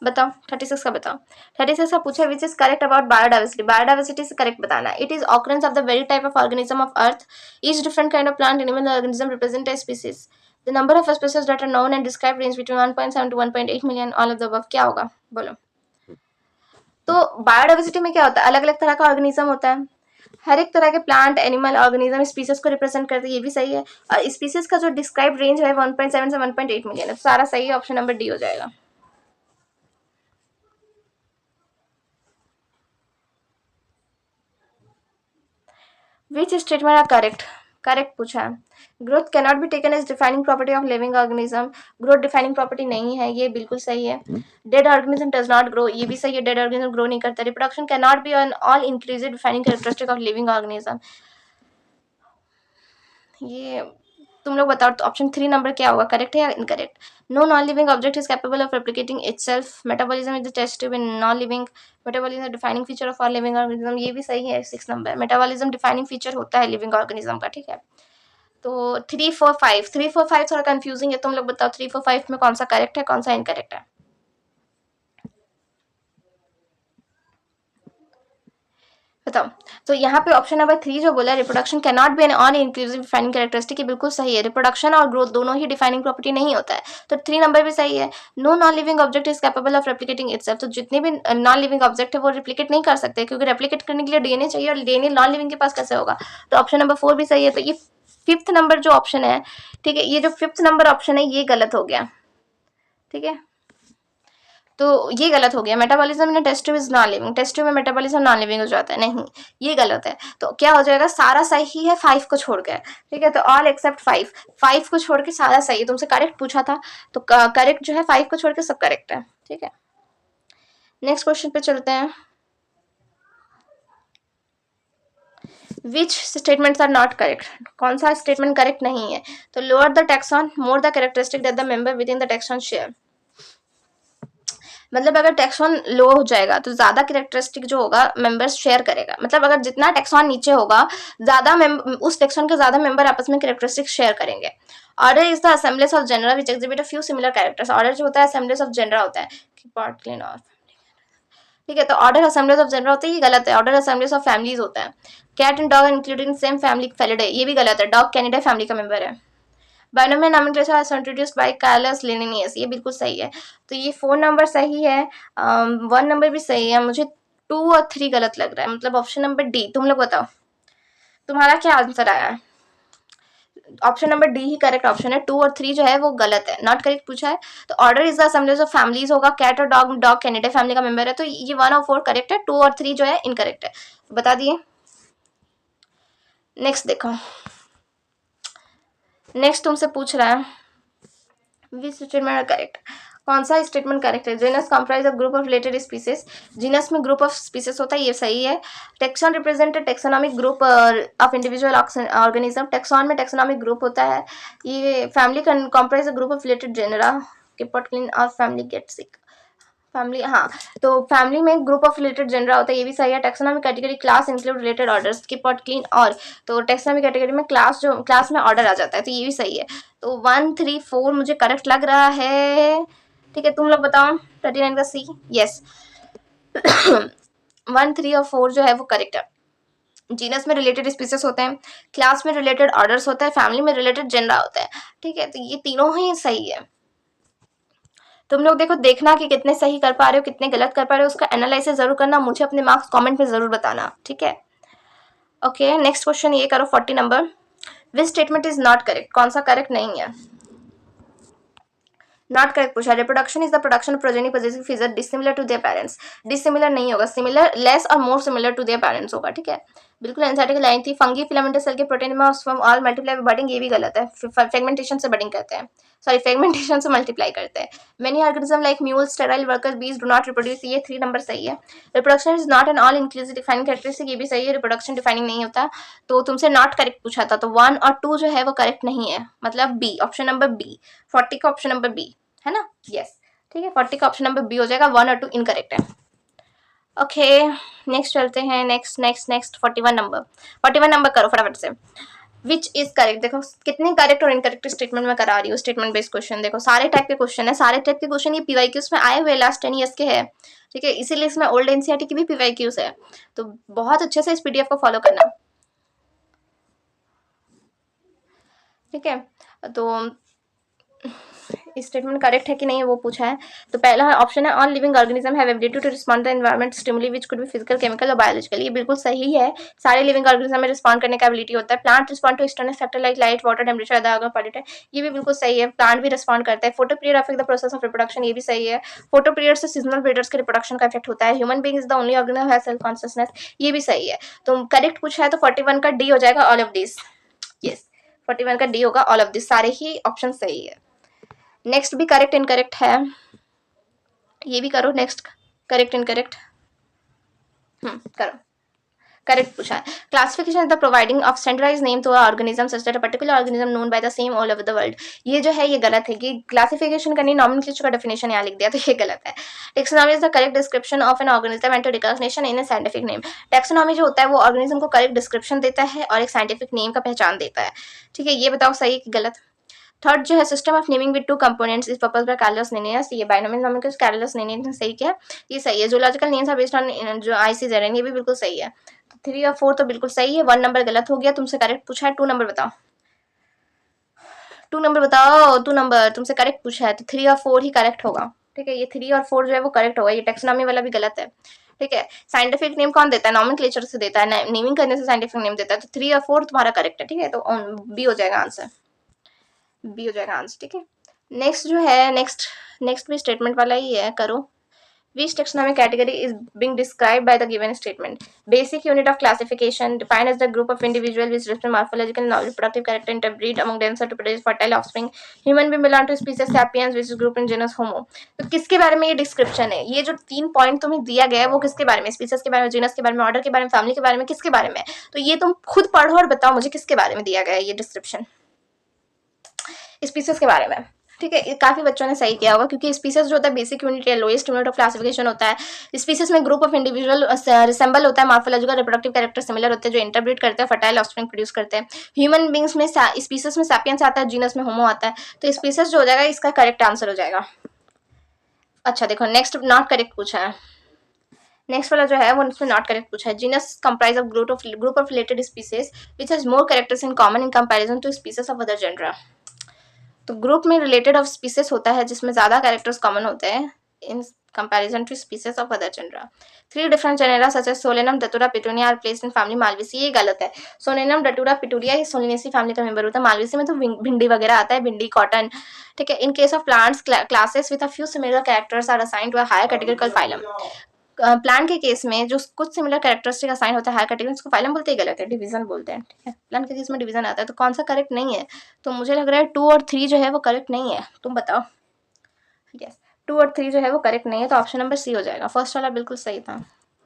बताओ 36 का बताओ। 36 का पूछा which is correct about biodiversity. Biodiversity से करेक्ट बताना है। It is occurrence of the very type of organism of earth. Each different kind of plant animal organism represent a species. The number of species that are known and described range between 1.7 to 1.8 million. All of the above क्या होगा बोलो। तो biodiversity में क्या होता है, अलग अलग तरह का ऑर्गेनिज्म होता है, हर एक तरह के प्लांट एनिमल ऑर्गेनिज्म स्पीसीज को रिप्रेजेंट करते हैं, ये भी सही है। और स्पीसीज का जो डिस्क्राइब रेंज है 1.7 से 1.8 मिलियन है, तो सारा सही है, ऑप्शन नंबर डी हो जाएगा। Which statement are correct. Correct पूछा है। Growth can not be taken as defining property of living organism. Growth defining property नहीं है, ये बिल्कुल सही है। Dead organism does not grow, ये भी सही है, डेड ऑर्गेनिज्म ग्रो नहीं करता। Reproduction can not be on all increasing defining characteristic of living organism. ये तुम लोग बताओ, तो ऑप्शन 3 नंबर क्या होगा, करेक्ट है या incorrect. No non living object is capable of replicating itself. Metabolism is the test tube in non living. Metabolism defining feature of all living organism, ये भी सही है 6 नंबर। मेटाबॉलिज्म डिफाइनिंग फीचर होता है लिविंग ऑर्गेनिज्म का, ठीक है। तो 3 4 5 3 4 5 थोड़ा कंफ्यूजिंग है, तुम लोग बताओ 3 4 5 में कौन सा करेक्ट है, कौन सा इनकरेक्ट है। बताओ। तो यहाँ पे ऑप्शन नंबर 3 जो बोला reproduction can not be an on inclusive defining characteristic, ये बिल्कुल सही है। रिप्रोडक्शन और ग्रोथ दोनों ही डिफाइनिंग प्रॉपर्टी नहीं होता है, तो 3 नंबर भी सही है। No non living object is capable of replicating itself, तो जितने भी नॉन लिविंग ऑब्जेक्ट है वो रिप्लिकेट नहीं कर सकते, क्योंकि रेप्लिकेट करने के लिए डीएनए चाहिए, और डीएनए नॉन लिविंग के पास कैसे होगा। तो ऑप्शन नंबर 4 भी सही है। तो ये 5th नंबर जो ऑप्शन है, ठीक है, ये जो 5th नंबर ऑप्शन है ये गलत हो गया, ठीक है। तो ये गलत हो गया। Metabolism in test tube is non living, test tube में मेटाबॉलिज्म नॉन लिविंग हो जाता है, नहीं, ये गलत है। तो क्या हो जाएगा, सारा सही है 5 को छोड़ के, ठीक है। तो ऑल एक्सेप्ट 5, 5 को छोड़ के सारा सही है। तुमसे करेक्ट पूछा था, तो करेक्ट जो है 5 को छोड़ के सब करेक्ट है, ठीक है। नेक्स्ट क्वेश्चन पे चलते हैं। विच स्टेटमेंट्स आर नॉट करेक्ट, कौन सा स्टेटमेंट करेक्ट नहीं है। तो lower the taxon more the characteristic that the member with in the taxon share. मतलब अगर टैक्सॉन लो हो जाएगा तो ज्यादा कैरेक्टरिस्टिक जो होगा मेंबर्स शेयर करेगा। मतलब अगर जितना टैक्सॉन नीचे होगा, ज्यादा उस टैक्सॉन के ज्यादा मेंबर आपस में कैरेक्टरिस्टिक शेयर करेंगे। Order is the assemblies of genera which exhibit a few similar characters. Order जो होता है असेंबलीज ऑफ जनरा होता है, ठीक है। तो ऑर्डर असेंबलीज ऑफ जनरा होता है, ये गलत है। ऑर्डर असेंबलीज ऑफ फैमिलीज होता है। Cat and dog including same family Felidae, ये भी गलत है। डॉग कैनिडे फैमिली का मेंबर है। Binomial nomenclature was introduced by Carolus Linnaeus, ये बिल्कुल सही है। तो ये 4 नंबर सही है, 1 नंबर भी सही है। मुझे 2 और 3 गलत लग रहा है, मतलब ऑप्शन नंबर डी। तुम लोग बताओ तुम्हारा क्या आंसर आया है। ऑप्शन नंबर डी ही करेक्ट ऑप्शन है, 2 और 3 जो है वो गलत है, नॉट करेक्ट पूछा है। तो order is the assemblies of families होगा, कैट और डॉग, डॉग कैनिडे फैमिली का मेंबर है, तो ये 1 और 4 करेक्ट है, 2 और 3 जो है इनकरेक्ट है। बता दिए। नेक्स्ट देखो, नेक्स्ट तुमसे पूछ रहा है विच स्टेटमेंट करेक्ट, कौन सा स्टेटमेंट करेक्ट है। Genus comprise of group of related species, genus में ग्रुप ऑफ स्पीसीज होता है, ये सही है। Taxon represented taxonomic group of individual organism, taxon में टेक्सोनॉमिक ग्रुप होता है। ये family comprise group of related genera, किपट क्लीन और फैमिली गेट सिक। फैमिली, हाँ, तो फैमिली में ग्रुप ऑफ रिलेटेड जेनरा होता है, ये भी सही है। Taxonomic category class include related orders, keep out clean और, तो टेक्सोनॉमिक कैटेगरी में क्लास, जो क्लास में ऑर्डर आ जाता है, तो ये भी सही है। तो 1 3 4 मुझे करेक्ट लग रहा है, ठीक है। तुम लोग बताओ 39 का सी, यस 1 3 और 4 जो है वो करेक्ट है। जीनस में रिलेटेड स्पीसीज होते हैं, क्लास में रिलेटेड ऑर्डर्स होता है, फैमिली में रिलेटेड जेनरा होता है, ठीक है। तो ये तीनों ही सही है। तुम लोग देखो, देखना कि कितने सही कर पा रहे हो, कितने गलत कर पा रहे हो, उसका एनालिसिस जरूर करना, मुझे अपने मार्क्स कमेंट में जरूर बताना, ठीक है। ओके, नेक्स्ट क्वेश्चन ये करो 40 number. Which statement is not correct, कौन सा करेक्ट नहीं है। नॉट करेक्ट पूछा, reproduction is the production of progeny positive feature dissimilar to their parents. Dissimilar नहीं होगा, सिमिलर, लेस और more similar to their parents होगा, ठीक है। बिल्कुल एंथेटिक लाइन थी। फंगी फिलामेंटस सेल के प्रोटीन में फ्रॉम ऑल मल्टीप्लाई बडिंग, ये भी गलत है। फ्रेगमेंटेशन से बडिंग करते हैं, सॉरी फ्रेगमेंटेशन से मल्टीप्लाई करते हैं। Many organism like mule, sterile workers, बीज डू नॉट रिप्रोड्यूस, ये 3 नंबर सही है। Reproduction is not an all inclusive defining characteristic, ये भी सही है। रिप्रोडक्शन डिफाइनिंग नहीं होता, तो तुमसे नॉट करेक्ट पूछा था, तो 1 और 2 जो है वो करेक्ट नहीं है, मतलब बी, ऑप्शन नंबर बी, 40 का ऑप्शन नंबर बी है ना, यस, ठीक है। 40 का ऑप्शन नंबर बी हो जाएगा, 1 और 2 इनकरेक्ट है। ओके, नेक्स्ट चलते हैं, next next next 41 number, 41 number करो फटाफट से। विच इज करेक्ट। देखो कितने करेक्ट और इनकरेक्ट स्टेटमेंट में करा रही हूँ। स्टेटमेंट बेस्ड क्वेश्चन देखो सारे टाइप के क्वेश्चन है, सारे टाइप के क्वेश्चन ये पीवाईक्यूज में आए हुए लास्ट 10 ईयर्स के है, ठीक है, इसीलिए इसमें ओल्ड एनसीईआरटी की भी पीवाईक्यूज है। तो बहुत अच्छे से इस पीडीएफ को फॉलो करना, ठीक है। तो स्टेटमेंट करेक्ट है कि नहीं वो पूछा है। तो पहला ऑप्शन है all living organism have ability to respond the environment stimuli which could be physical, chemical और बायोलॉजिकल। ये बिल्कुल सही है, सारे लिविंग ऑर्गेनिज्म में रिस्पॉन्ड करने का एबिलिटी होता है। Plant respond to external factor like light, water, temperature, other pollutant, ये भी बिल्कुल सही है। प्लांट भी रिस्पॉन्ड करता है। Photo period affect the process of reproduction, ये भी सही है। फोटो पीरियड से सीजनल ब्रीडर्स के रिप्रोडक्शन का इफेक्ट होता है। Human being is the only organism have self consciousness, ये भी सही है। तो करेक्ट पूछा है तो 41 का डी हो जाएगा, ऑल ऑफ दिस। यस 41 का डी होगा, ऑल ऑफ दिस, सारे ही ऑप्शन सही है। नेक्स्ट भी करेक्ट इनकरेक्ट है, ये भी करो। नेक्स्ट करेक्ट इनकरेक्ट करो। करेक्ट पूछा है classification the providing of standardized name to organism such that a particular organism known by the same all over the world. ये जो है ये गलत है कि क्लासिफिकेशन करनी, नॉमेनक्लेचर का डेफिनेशन यहाँ लिख दिया तो ये गलत है। Taxonomy is the correct description of an organism and to recognition in a scientific name. Taxonomy जो होता है वो ऑर्गेनिज्म को करेक्ट डिस्क्रिप्शन देता है और एक साइंटिफिक नेम का पहचान देता है, ठीक है। ये बताओ सही कि गलत। थर्ड जो है system of naming with two components is proposed by Carlos Linnaeus, ये बाइनोमियल नोमेनक्लेचर कार्लोस लिनियस ने सही किया, ये सही है। Zoological names are based on जो आईसीजेड, ये भी बिल्कुल सही है। 3 और 4 तो बिल्कुल सही है, 1 नंबर गलत हो गया, तुमसे करेक्ट पूछा है। 2 नंबर बताओ, 2 नंबर बताओ, 2 नंबर तुमसे करेक्ट पूछा है तो 3 और 4 ही करेक्ट होगा, ठीक है। ये 3 और 4 जो है वो करेक्ट होगा, ये टेक्सोनॉमी वाला भी गलत है, ठीक है। साइंटिफिक नेम कौन देता है? नॉमेनक्लेचर से देता है, नेमिंग करने से साइंटिफिक नेम देता है। तो 3 और 4 तुम्हारा करेक्ट है, ठीक है। तो बी हो जाएगा आंसर, बी हो जाएगा आंसर, ठीक है। नेक्स्ट जो है नेक्स्ट भी स्टेटमेंट वाला ही है, करो। Which taxonomic category is being described by the given statement? Basic unit of classification defined as the group of individuals which display morphological and reproductive character interbreed among themselves to produce fertile offspring. Human being belong to species sapiens which is group in genus Homo. तो किसके बारे में ये description है? ये जो 3 point तुम्हें दिया गया है वो किसके बारे में? स्पीसीज के बारे में, जीनस के बारे में, ऑर्डर के बारे में, फैमिली के बारे में, किसके बारे में? तो ये तुम खुद पढ़ो और बताओ मुझे किसके बारे में दिया गया है ये डिस्क्रिप्शन। स्पीसीज के बारे में, ठीक है। काफी बच्चों ने सही किया होगा क्योंकि स्पीसीज जो होता है बेसिक यूनिट या लोएस्ट यूनिट ऑफ क्लासिफिकेशन होता है। स्पीसीज में ग्रुप ऑफ इंडिविजुअल रिसेंबल होता है, मॉर्फोलॉजिकल रिप्रोडक्टिव कैरेक्टर सिमिलर होते हैं जो इंटरब्रीड करते हैं, फर्टाइल ऑफस्प्रिंग प्रोड्यूस करते हैं। ह्यूमन बींग्स में स्पीसीज में सैपियंस आता है, जीनस में होमो आता है। तो स्पीसीज जो हो जाएगा इसका करेक्ट आंसर हो जाएगा। अच्छा देखो नेक्स्ट नॉट करेक्ट पूछा है, नेक्स्ट वाला जो है वो उसमें नॉट करेक्ट पूछा है। Genus comprise of group of related species which has more characters in common in comparison to species of other genera. तो ग्रुप में रिलेटेड ऑफ स्पीसीज होता है जिसमें ज्यादा कैरेक्टर्स कॉमन होते हैं in comparison to species of other genera. 3 different genera such as Solanum, Datura, Petunia are placed in family Malvaceae, ये गलत है। सोलेनम, डटूरा, पिटूरिया ये सोलिनेसी फैमिली का मेंबर होता है। मालवेसी में तो भिंडी वगैरह आता है, भिंडी, कॉटन, ठीक है। In case of plants classes with a few similar characters are assigned to a higher categorical phylum. Plant के केस में जो कुछ सिमिलर कैरेक्टरिस्टिक असाइन होता है हायर कैटेगरी, उसको फाइलम बोलते ही गलत है, डिवीजन बोलते हैं, ठीक है। प्लान के केस में डिवीजन आता है, तो कौन सा करेक्ट नहीं है? तो मुझे लग रहा है 2 और 3 जो है वो करेक्ट नहीं है, तुम बताओ। यस 2 और 3 जो है वो करेक्ट नहीं है, तो ऑप्शन नंबर सी हो जाएगा। फर्स्ट वाला बिल्कुल सही था,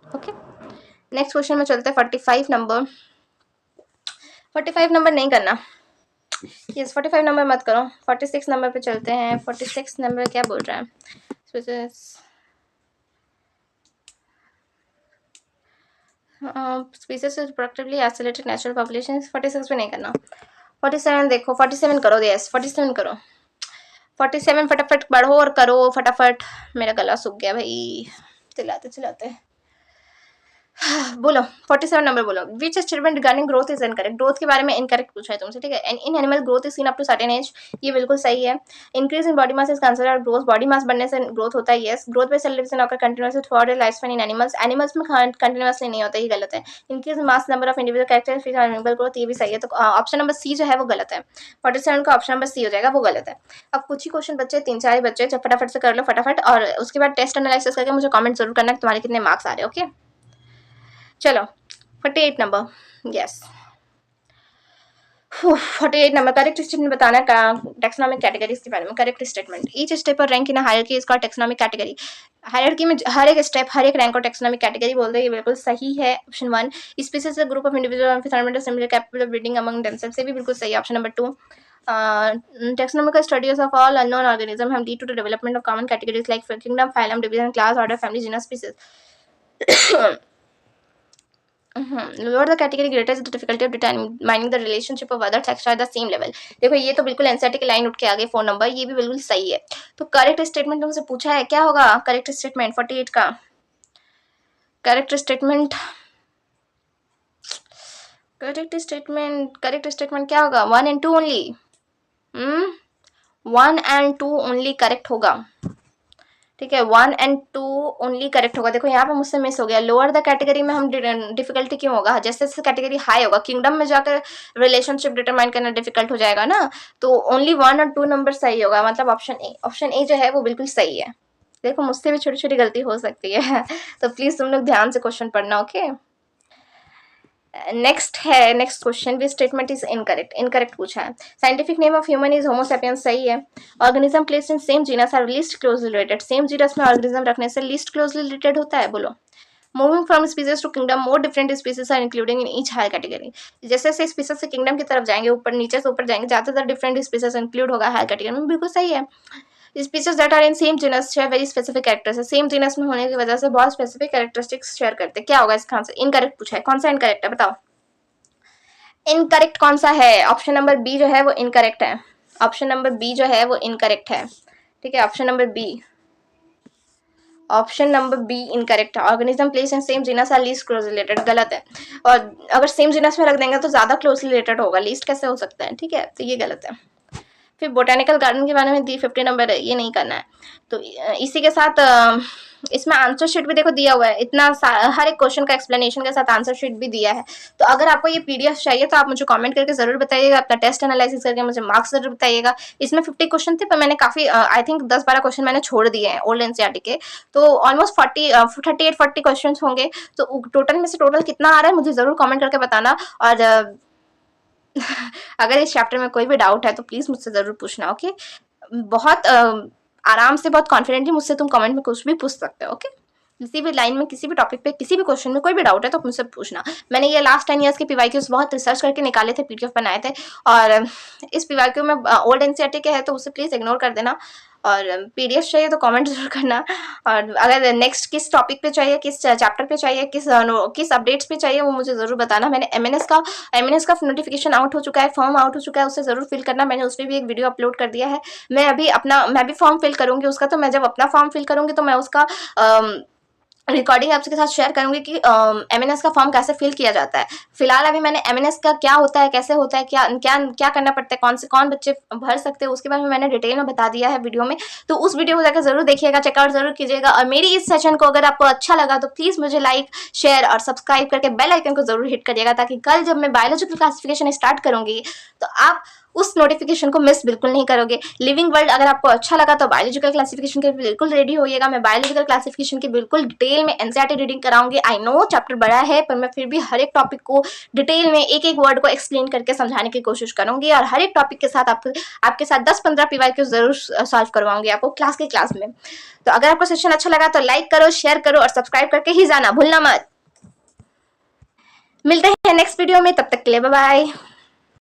ओके। नेक्स्ट क्वेश्चन में चलते हैं 45 नंबर। 45 नंबर नहीं करना, यस 45 नंबर मत करो, 46 नंबर पे चलते हैं। 46 नंबर क्या बोल रहा है? Species reproductively isolated natural population. 46 पे नहीं करना। 47 देखो, 47 करो, यस 47 करो। 47 फटाफट बढ़ो और करो फटाफट, मेरा गला सूख गया भाई चिल्लाते चिल्लाते। बोलो 47 नंबर बोलो। Which statement regarding growth is incorrect? Growth के बारे में इनकरेक्ट पूछा है तुमसे, ठीक है। And in animal growth is seen up to certain age, ये बिल्कुल सही है। Increase in body mass is considered growth, body mass बढ़ने से ग्रोथ होता है, yes. Growth by cell division occur continuously throughout the life span in animals, animals में continuously नहीं होता, ये गलत है। Increase mass number of individual characters which are animal growth, ये भी सही है। तो ऑप्शन नंबर सी जो है वो गलत है। 47 का ऑप्शन नंबर सी हो जाएगा, वो गलत है। अब कुछ ही क्वेश्चन बच्चे, 3-4 ही बच्चे, जब फटाफट से कर लो फटाफट, और उसके बाद टेस्ट एनालिसिस करके मुझे कमेंट जरूर करना कि तुम्हारे कितने मार्क्स आ रहे हैं, ओके। चलो 48 number, yes 48 number correct statement बताना का टेक्सोनॉमिक कैटेगरीज के बारे में। करेक्ट स्टेटमेंट, ईच स्टेप और rank in hierarchy is called taxonomic category. Hierarchy में हर एक स्टेप, हर एक रैंक को टेक्सोनॉमिक कैटेगरी बोलते हैं, ये बिल्कुल सही है। Option 1 species group of individual environment similar capable of breeding among themselves, ये भी बिल्कुल सही है। Option number 2 taxonomical studies of all unknown organisms have lead to the development of common categories like kingdom, phylum, division, class, order, family, genus, species. Lower the category greater is the difficulty of determining the relationship of other sex at the same level. देखो ये तो बिल्कुल NCERT की line उठ के आ गई, 4 number, ये भी बिल्कुल सही है। तो करेक्ट स्टेटमेंट तुमसे पूछा है, क्या होगा करेक्ट स्टेटमेंट 48 का? करेक्ट स्टेटमेंट क्या होगा? 1 and 2 only. 1 and 2 only correct होगा, ठीक है, 1 and 2 ओनली करेक्ट होगा। देखो यहाँ पे मुझसे मिस हो गया, लोअर द कैटेगरी में हम डिफिकल्टी क्यों होगा? जैसे जैसे कैटेगरी हाई होगा, किंगडम में जाकर रिलेशनशिप डिटरमाइन करना डिफिकल्ट हो जाएगा ना, तो ओनली 1 और 2 नंबर सही होगा, मतलब ऑप्शन ए जो है वो बिल्कुल सही है। देखो मुझसे भी छोटी छोटी गलती हो सकती है तो प्लीज तुम लोग ध्यान से क्वेश्चन पढ़ना, okay. Next question, which statement is incorrect? Incorrect पूछा है। Scientific name of human is Homo sapiens, सही है। Organism placed in same genus are least closely related, same genus में ऑर्गेनिज्म रखने से लीस्ट क्लोजली रिलेटेड होता है, बोलो। Moving from species to kingdom, more different species are including in each higher category. जैसे जैसे स्पीसीज से किंगडम की तरफ जाएंगे, ऊपर नीचे से ऊपर जाएंगे, ज्यादातर डिफरेंट स्पीसीज इंक्लूड होगा हायर कैटेगरी में, बिल्कुल सही है। Species that are in same genus share very specific characters, same genus में होने की वजह से बहुत स्पेसिफिक कैरेक्टरिस्टिक्स शेयर करते हैं। क्या होगा इसका आंसर? इनकरेक्ट पूछा है, कौन सा इनकरेक्ट है बताओ? इनकरेक्ट कौन सा है? ऑप्शन नंबर बी जो है वो इनकरेक्ट है, ऑप्शन नंबर बी जो है वो इनकरेक्ट है, ठीक है, ऑप्शन नंबर बी इनकरेक्ट है। Organism place in same genus are least close related, गलत है। और अगर सेम जीनस में रख देंगे तो ज्यादा क्लोजली रिलेटेड होगा, लीस्ट कैसे हो सकता है, ठीक है, तो ये गलत है। फिर बोटेनिकल गार्डन के बारे में दी 50 नंबर है, ये नहीं करना है। तो इसी के साथ इसमें आंसर शीट भी देखो दिया हुआ है, इतना हर एक क्वेश्चन का एक्सप्लेनेशन के साथ आंसर शीट भी दिया है। तो अगर आपको ये पीडीएफ चाहिए तो आप मुझे कमेंट करके जरूर बताइएगा, अपना टेस्ट एनालिसिस करके मुझे मार्क्स जरूर बताइएगा। इसमें 50 क्वेश्चन थे, पर मैंने काफी आई थिंक 10-12 क्वेश्चन मैंने छोड़ दिए हैं ओल्ड एनसीईआरटी के, तो ऑलमोस्ट 38-40 क्वेश्चन होंगे। तो टोटल में से टोटल कितना आ रहा है मुझे जरूर कॉमेंट करके बताना। और अगर इस चैप्टर में कोई भी डाउट है तो प्लीज मुझसे जरूर पूछना, ओके। बहुत आराम से, बहुत कॉन्फिडेंटली मुझसे तुम कमेंट में कुछ भी पूछ सकते हो, ओके। किसी भी लाइन में, किसी भी टॉपिक पे, किसी भी क्वेश्चन में कोई भी डाउट है तो मुझसे पूछना। मैंने ये लास्ट 10 ईयर्स के पीवाईक्यूज बहुत रिसर्च करके निकाले थे, पीडीएफ बनाए थे, और इस पीवाईक्यू में ओल्ड एनसीईआरटी के है तो उसे प्लीज इग्नोर कर देना। और पीडीएफ चाहिए तो कमेंट जरूर करना। और अगर नेक्स्ट किस टॉपिक पे चाहिए, किस चैप्टर पे चाहिए, किस अपडेट्स पे चाहिए, वो मुझे जरूर बताना। मैंने एमएनएस का नोटिफिकेशन आउट हो चुका है, फॉर्म आउट हो चुका है, उसे जरूर फिल करना। मैंने उस पर भी एक वीडियो अपलोड कर दिया है। मैं भी फॉर्म फिल करूंगी उसका, तो मैं जब अपना फॉर्म फिल करूंगी तो मैं उसका रिकॉर्डिंग आपके साथ शेयर करूंगी कि एमएनएस का फॉर्म कैसे फिल किया जाता है। फिलहाल अभी मैंने एमएनएस का क्या होता है, कैसे होता है, क्या करना पड़ता है, कौन बच्चे भर सकते हैं, उसके बारे में मैंने डिटेल में बता दिया है वीडियो में। तो उस वीडियो को जाकर जरूर देखिएगा, चेकआउट जरूर कीजिएगा। और मेरी इस सेशन को अगर आपको अच्छा लगा तो प्लीज मुझे लाइक, शेयर और सब्सक्राइब करके बेल आइकन को जरूर हिट करिएगा, ताकि कल जब मैं बायोलॉजिकल क्लासिफिकेशन स्टार्ट करूंगी तो आप उस नोटिफिकेशन को मिस बिल्कुल नहीं करोगे। लिविंग वर्ल्ड अगर आपको अच्छा लगा तो बायोलॉजिकल क्लासिफिकेशन के बिल्कुल रेडी होइएगा। मैं बायोलॉजिकल क्लासिफिकेशन की बिल्कुल डिटेल में एनसीईआरटी रीडिंग कराऊंगी। आई नो चैप्टर बड़ा है, पर मैं फिर भी हर एक टॉपिक को डिटेल में एक एक वर्ड को एक्सप्लेन करके समझाने की कोशिश करूंगी, और हर एक टॉपिक के साथ आपके साथ 10-15 पीवाईक्यू जरूर सॉल्व करवाऊंगी आपको क्लास में। तो अगर आपको सेशन अच्छा लगा तो लाइक करो, शेयर करो और सब्सक्राइब करके ही जाना भूलना मत। मिलते हैं नेक्स्ट वीडियो में, तब तक के लिए बाय बाय।